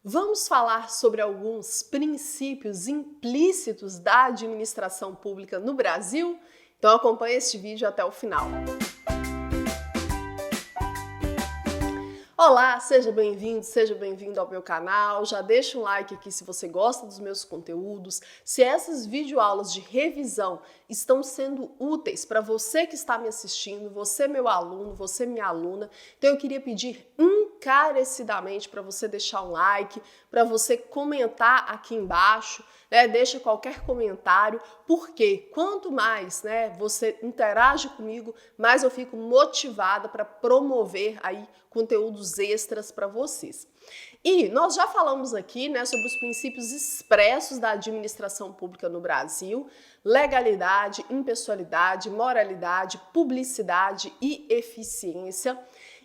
Vamos falar sobre alguns princípios implícitos da administração pública no Brasil? Então acompanhe este vídeo até o final. Olá, seja bem-vindo ao meu canal. Já deixa um like aqui se você gosta dos meus conteúdos. Se essas videoaulas de revisão estão sendo úteis para você que está me assistindo, você meu aluno, você minha aluna, então eu queria pedir encarecidamente para você deixar um like, para você comentar aqui embaixo, deixa qualquer comentário, porque quanto mais, você interage comigo, mais eu fico motivada para promover aí conteúdos extras para vocês. E nós já falamos aqui, sobre os princípios expressos da administração pública no Brasil: legalidade, impessoalidade, moralidade, publicidade e eficiência.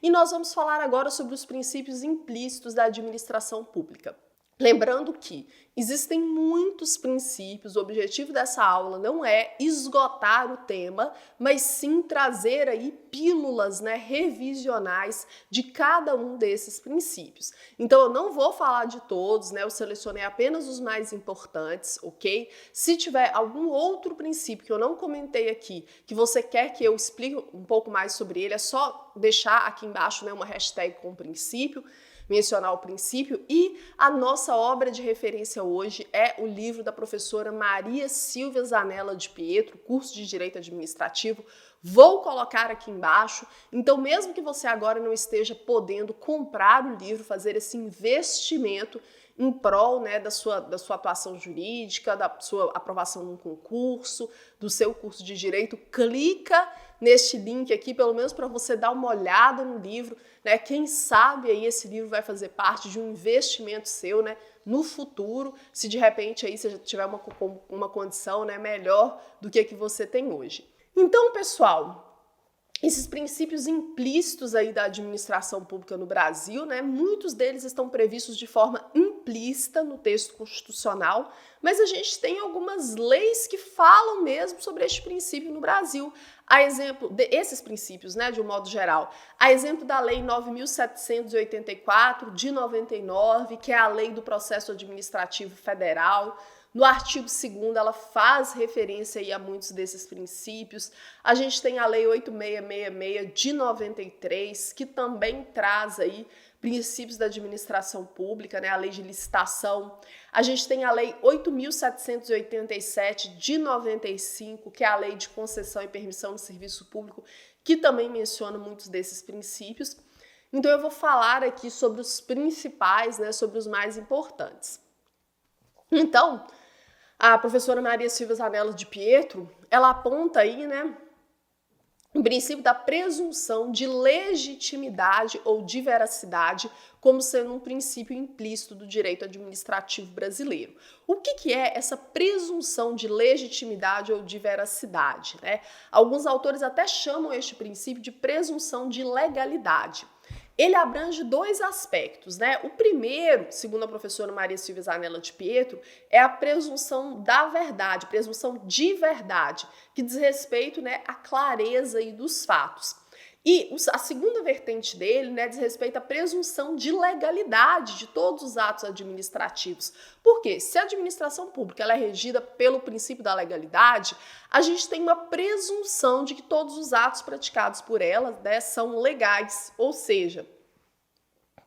E nós vamos falar agora sobre os princípios implícitos da administração pública. Lembrando que existem muitos princípios, o objetivo dessa aula não é esgotar o tema, mas sim trazer aí pílulas, revisionais de cada um desses princípios. Então eu não vou falar de todos, eu selecionei apenas os mais importantes, ok? Se tiver algum outro princípio que eu não comentei aqui, que você quer que eu explique um pouco mais sobre ele, é só deixar aqui embaixo, uma hashtag com o princípio, mencionar o princípio. E a nossa obra de referência hoje é o livro da professora Maria Silvia Zanella de Pietro, curso de Direito Administrativo. Vou colocar aqui embaixo, então mesmo que você agora não esteja podendo comprar o livro, fazer esse investimento em prol da sua atuação jurídica, da sua aprovação num concurso, do seu curso de Direito, clica neste link aqui, pelo menos para você dar uma olhada no livro, Quem sabe aí esse livro vai fazer parte de um investimento seu, no futuro, se de repente aí você tiver uma condição, melhor do que você tem hoje. Então, pessoal, esses princípios implícitos aí da administração pública no Brasil, muitos deles estão previstos de forma implícita no texto constitucional, mas a gente tem algumas leis que falam mesmo sobre este princípio no Brasil. A exemplo desses princípios, de um modo geral, a exemplo da Lei 9.784 de 99, que é a Lei do Processo Administrativo Federal. No artigo 2º, ela faz referência aí a muitos desses princípios. A gente tem a Lei 8666 de 93, que também traz aí princípios da administração pública, a Lei de licitação. A gente tem a Lei 8.787 de 95, que é a Lei de concessão e permissão de serviço público, que também menciona muitos desses princípios. Então eu vou falar aqui sobre os principais, sobre os mais importantes. Então, a professora Maria Silvia Zanella de Pietro, ela aponta aí, o princípio da presunção de legitimidade ou de veracidade como sendo um princípio implícito do direito administrativo brasileiro. O que é essa presunção de legitimidade ou de veracidade? Alguns autores até chamam este princípio de presunção de legalidade. Ele abrange dois aspectos, O primeiro, segundo a professora Maria Silvia Zanella de Pietro, é a presunção da verdade, presunção de verdade, que diz respeito, à clareza aí dos fatos. E a segunda vertente dele, diz respeito à presunção de legalidade de todos os atos administrativos. Porque se a administração pública ela é regida pelo princípio da legalidade, a gente tem uma presunção de que todos os atos praticados por ela, são legais, ou seja,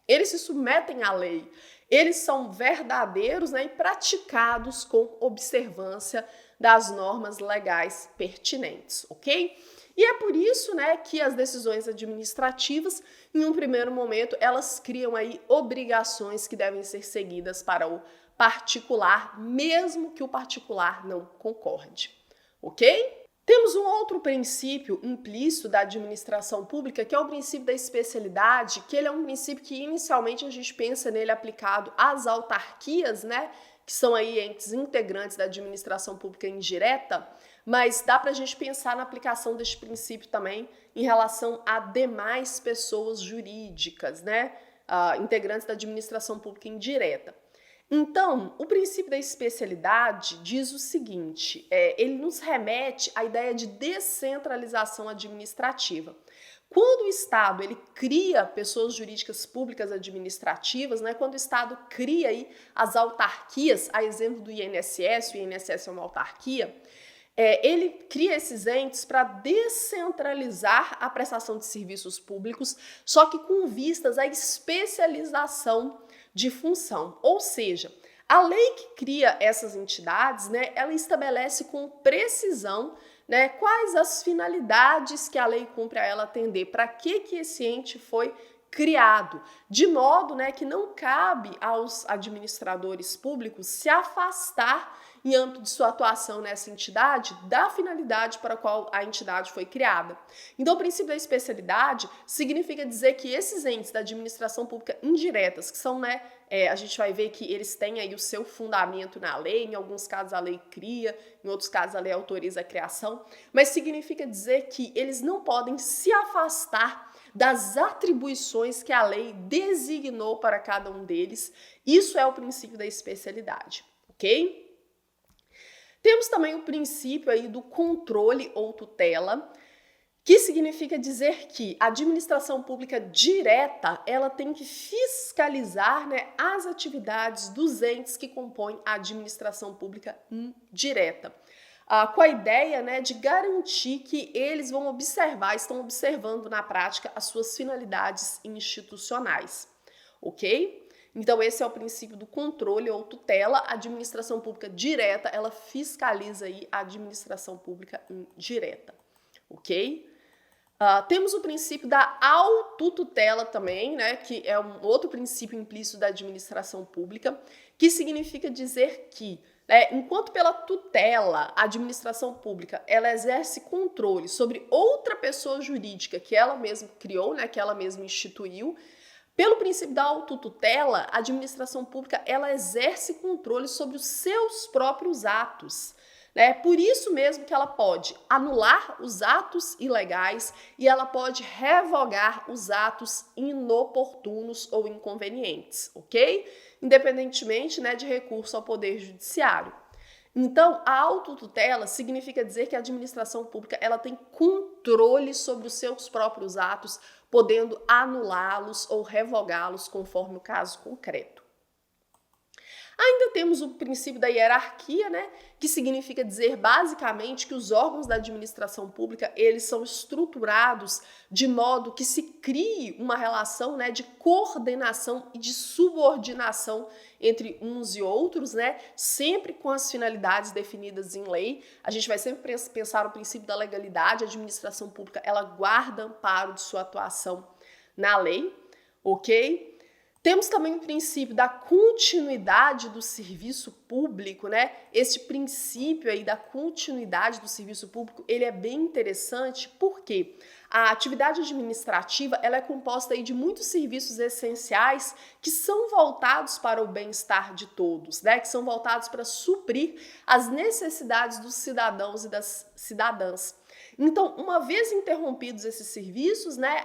eles se submetem à lei, eles são verdadeiros, e praticados com observância das normas legais pertinentes, ok? E é por isso, que as decisões administrativas, em um primeiro momento, elas criam aí obrigações que devem ser seguidas para o particular, mesmo que o particular não concorde, ok? Temos um outro princípio implícito da administração pública, que é o princípio da especialidade, que ele é um princípio que inicialmente a gente pensa nele aplicado às autarquias, que são aí entes integrantes da administração pública indireta, mas dá para a gente pensar na aplicação deste princípio também em relação a demais pessoas jurídicas, integrantes da administração pública indireta. Então, o princípio da especialidade diz o seguinte, ele nos remete à ideia de descentralização administrativa. Quando o Estado ele cria pessoas jurídicas públicas administrativas, né, quando o Estado cria aí as autarquias, a exemplo do INSS, o INSS é uma autarquia, ele cria esses entes para descentralizar a prestação de serviços públicos, só que com vistas à especialização de função. Ou seja, a lei que cria essas entidades, né, ela estabelece com precisão, né, quais as finalidades que a lei cumpre a ela atender, para que esse ente foi criado, de modo, né, que não cabe aos administradores públicos se afastar em âmbito de sua atuação nessa entidade da finalidade para a qual a entidade foi criada. Então, o princípio da especialidade significa dizer que esses entes da administração pública indiretas, que são, né, a gente vai ver que eles têm aí o seu fundamento na lei, em alguns casos a lei cria, em outros casos a lei autoriza a criação, mas significa dizer que eles não podem se afastar das atribuições que a lei designou para cada um deles. Isso é o princípio da especialidade, ok? Temos também o princípio aí do controle ou tutela, que significa dizer que a administração pública direta, ela tem que fiscalizar, né, as atividades dos entes que compõem a administração pública indireta, com a ideia, né, de garantir que eles vão observar, estão observando na prática as suas finalidades institucionais, ok? Então, esse é o princípio do controle ou tutela. A administração pública direta, ela fiscaliza aí a administração pública indireta, ok? Temos o princípio da autotutela também, né, que é um outro princípio implícito da administração pública, que significa dizer que, enquanto pela tutela, a administração pública ela exerce controle sobre outra pessoa jurídica que ela mesma criou, né, que ela mesma instituiu, pelo princípio da autotutela, a administração pública ela exerce controle sobre os seus próprios atos. É por isso mesmo que ela pode anular os atos ilegais e ela pode revogar os atos inoportunos ou inconvenientes, ok? Independentemente, né, de recurso ao Poder Judiciário. Então, a autotutela significa dizer que a administração pública ela tem controle sobre os seus próprios atos, podendo anulá-los ou revogá-los conforme o caso concreto. Ainda temos o princípio da hierarquia, né, que significa dizer basicamente que os órgãos da administração pública, eles são estruturados de modo que se crie uma relação, né, de coordenação e de subordinação entre uns e outros, né, sempre com as finalidades definidas em lei. A gente vai sempre pensar no princípio da legalidade. A administração pública, ela guarda amparo de sua atuação na lei, ok? Temos também o princípio da continuidade do serviço público, né? Esse princípio aí da continuidade do serviço público, ele é bem interessante porque a atividade administrativa, ela é composta aí de muitos serviços essenciais que são voltados para o bem-estar de todos, né? Que são voltados para suprir as necessidades dos cidadãos e das cidadãs. Então, uma vez interrompidos esses serviços, né,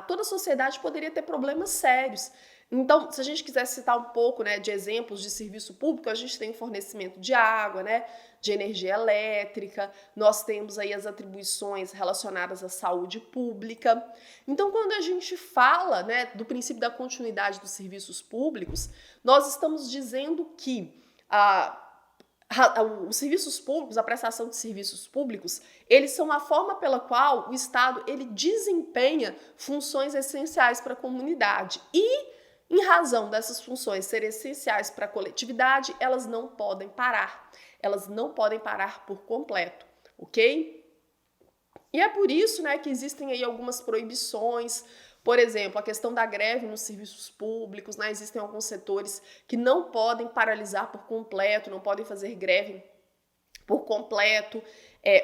toda a sociedade poderia ter problemas sérios. Então, se a gente quiser citar um pouco, né, de exemplos de serviço público, a gente tem o fornecimento de água, né, de energia elétrica, nós temos aí as atribuições relacionadas à saúde pública. Então, quando a gente fala, né, do princípio da continuidade dos serviços públicos, nós estamos dizendo que os serviços públicos, a prestação de serviços públicos, eles são a forma pela qual o Estado ele desempenha funções essenciais para a comunidade e em razão dessas funções serem essenciais para a coletividade, elas não podem parar. Elas não podem parar por completo, ok? E é por isso, né, que existem aí algumas proibições. Por exemplo, a questão da greve nos serviços públicos, né? Existem alguns setores que não podem paralisar por completo, não podem fazer greve por completo.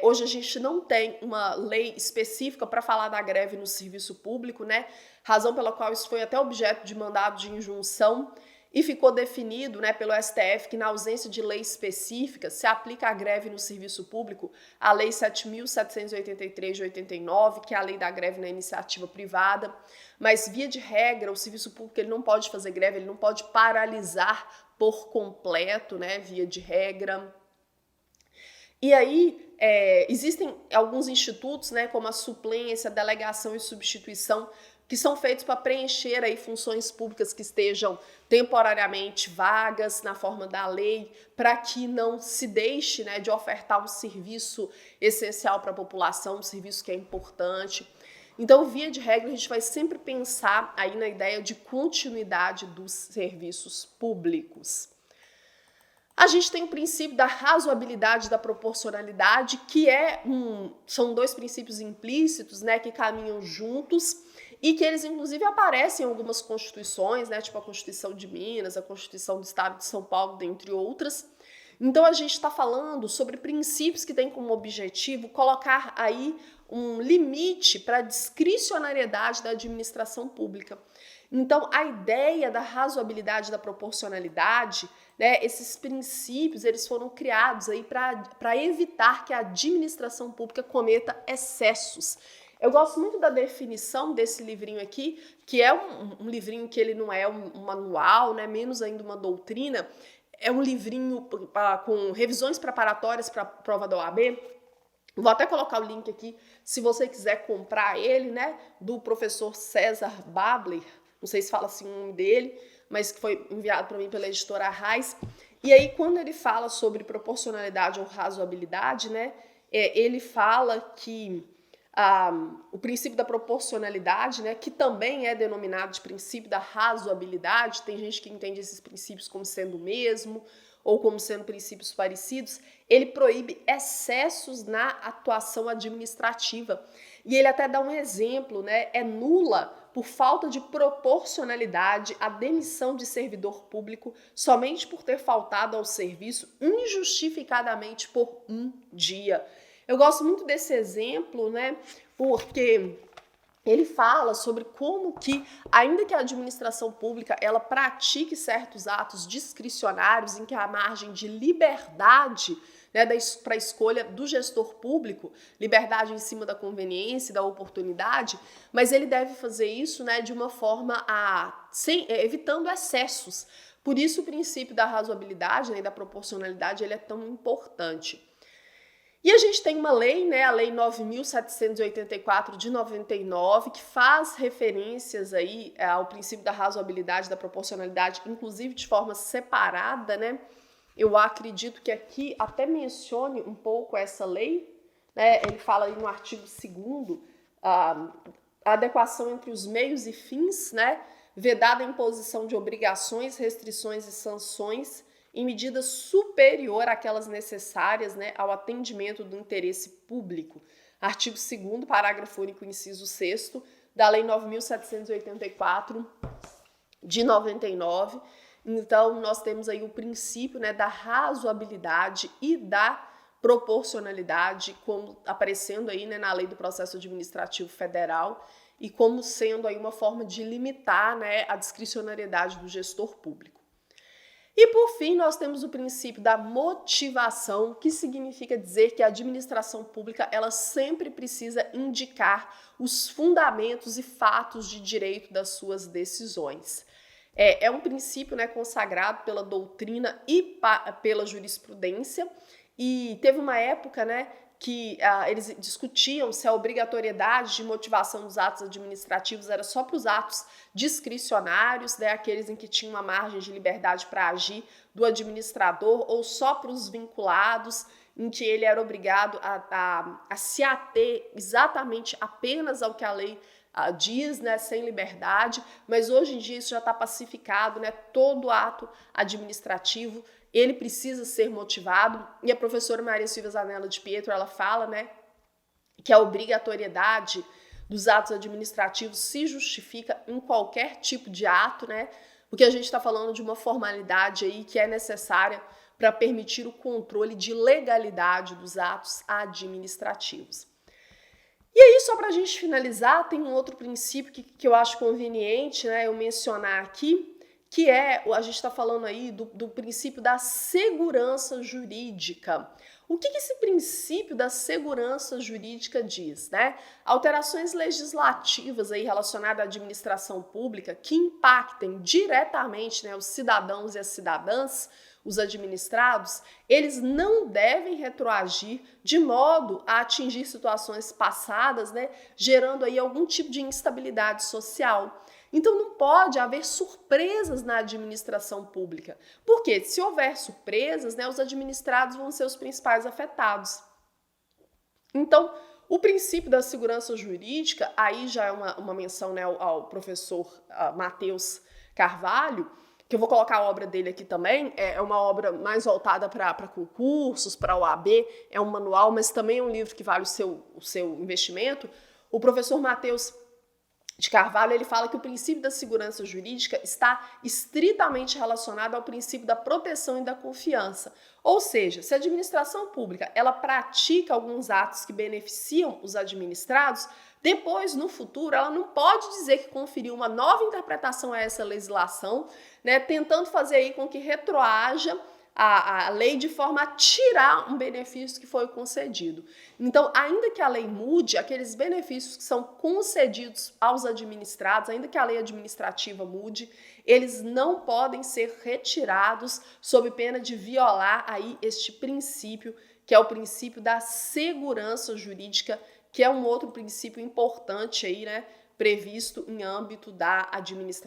Hoje a gente não tem uma lei específica para falar da greve no serviço público, né? Razão pela qual isso foi até objeto de mandado de injunção e ficou definido, né, pelo STF que na ausência de lei específica se aplica a greve no serviço público a Lei 7.783 de 89, que é a lei da greve na iniciativa privada, mas via de regra o serviço público ele não pode fazer greve, ele não pode paralisar por completo, né, via de regra. E aí, existem alguns institutos, né, como a suplência, delegação e substituição, que são feitos para preencher aí funções públicas que estejam temporariamente vagas na forma da lei, para que não se deixe, né, de ofertar um serviço essencial para a população, um serviço que é importante. Então, via de regra, a gente vai sempre pensar aí na ideia de continuidade dos serviços públicos. A gente tem o princípio da razoabilidade e da proporcionalidade, que são dois princípios implícitos, né, que caminham juntos e que eles, inclusive, aparecem em algumas constituições, né, tipo a Constituição de Minas, a Constituição do Estado de São Paulo, dentre outras. Então, a gente está falando sobre princípios que têm como objetivo colocar aí um limite para a discricionariedade da administração pública. Então, a ideia da razoabilidade e da proporcionalidade, né, esses princípios, eles foram criados aí para evitar que a administração pública cometa excessos. Eu gosto muito da definição desse livrinho aqui, que é um livrinho que ele não é um manual, né, menos ainda uma doutrina, é um livrinho com revisões preparatórias para a prova da OAB. Vou até colocar o link aqui, se você quiser comprar ele, né, do professor César Babler, não sei se fala assim o nome dele, mas que foi enviado para mim pela editora Arraiz. E aí, quando ele fala sobre proporcionalidade ou razoabilidade, né, ele fala que o princípio da proporcionalidade, né, que também é denominado de princípio da razoabilidade, tem gente que entende esses princípios como sendo o mesmo, ou como sendo princípios parecidos, ele proíbe excessos na atuação administrativa. E ele até dá um exemplo, né? É nula, por falta de proporcionalidade, a demissão de servidor público somente por ter faltado ao serviço injustificadamente por um dia. Eu gosto muito desse exemplo, né? Porque ele fala sobre como que, ainda que a administração pública ela pratique certos atos discricionários em que há margem de liberdade, né, para a escolha do gestor público, liberdade em cima da conveniência, da oportunidade, mas ele deve fazer isso, né, de uma forma evitando excessos. Por isso o princípio da razoabilidade, né, e da proporcionalidade ele é tão importante. E a gente tem uma lei, né, a Lei 9.784 de 99, que faz referências aí ao princípio da razoabilidade, da proporcionalidade, inclusive de forma separada, né? Eu acredito que aqui até mencione um pouco essa lei, né? Ele fala aí no artigo 2º, a adequação entre os meios e fins, né? Vedada a imposição de obrigações, restrições e sanções em medida superior àquelas necessárias, né, ao atendimento do interesse público. Artigo 2º, parágrafo único, inciso 6º, da Lei 9.784 de 99. Então, nós temos aí o princípio, né, da razoabilidade e da proporcionalidade, como aparecendo aí, né, na Lei do Processo Administrativo Federal e como sendo aí uma forma de limitar, né, a discricionariedade do gestor público. E, por fim, nós temos o princípio da motivação, que significa dizer que a administração pública ela sempre precisa indicar os fundamentos e fatos de direito das suas decisões. É um princípio, né, consagrado pela doutrina e pela jurisprudência, e teve uma época, né, que eles discutiam se a obrigatoriedade de motivação dos atos administrativos era só para os atos discricionários, né, aqueles em que tinha uma margem de liberdade para agir do administrador, ou só para os vinculados, em que ele era obrigado a se ater exatamente apenas ao que a lei diz, né, sem liberdade, mas hoje em dia isso já está pacificado, né, todo ato administrativo ele precisa ser motivado, e a professora Maria Silvia Zanella de Pietro, ela fala, né, que a obrigatoriedade dos atos administrativos se justifica em qualquer tipo de ato, né, porque a gente está falando de uma formalidade aí que é necessária para permitir o controle de legalidade dos atos administrativos. E aí, só para a gente finalizar, tem um outro princípio que eu acho conveniente, né, eu mencionar aqui, que é, a gente está falando aí do princípio da segurança jurídica. O que esse princípio da segurança jurídica diz, né? Alterações legislativas aí relacionadas à administração pública que impactem diretamente, né, os cidadãos e as cidadãs, os administrados, eles não devem retroagir de modo a atingir situações passadas, né, gerando aí algum tipo de instabilidade social. Então não pode haver surpresas na administração pública, porque se houver surpresas, né, os administrados vão ser os principais afetados. Então, o princípio da segurança jurídica, aí já é uma menção, né, ao professor Matheus Carvalho, que eu vou colocar a obra dele aqui também, é uma obra mais voltada para concursos, para a OAB, é um manual, mas também é um livro que vale o seu investimento. O professor Matheus de Carvalho, ele fala que o princípio da segurança jurídica está estritamente relacionado ao princípio da proteção e da confiança. Ou seja, se a administração pública ela pratica alguns atos que beneficiam os administrados, depois, no futuro, ela não pode dizer que conferiu uma nova interpretação a essa legislação, né, tentando fazer aí com que retroaja a lei de forma a tirar um benefício que foi concedido. Então, ainda que a lei mude, aqueles benefícios que são concedidos aos administrados, ainda que a lei administrativa mude, eles não podem ser retirados sob pena de violar aí este princípio, que é o princípio da segurança jurídica, que é um outro princípio importante aí, né, previsto em âmbito da administração.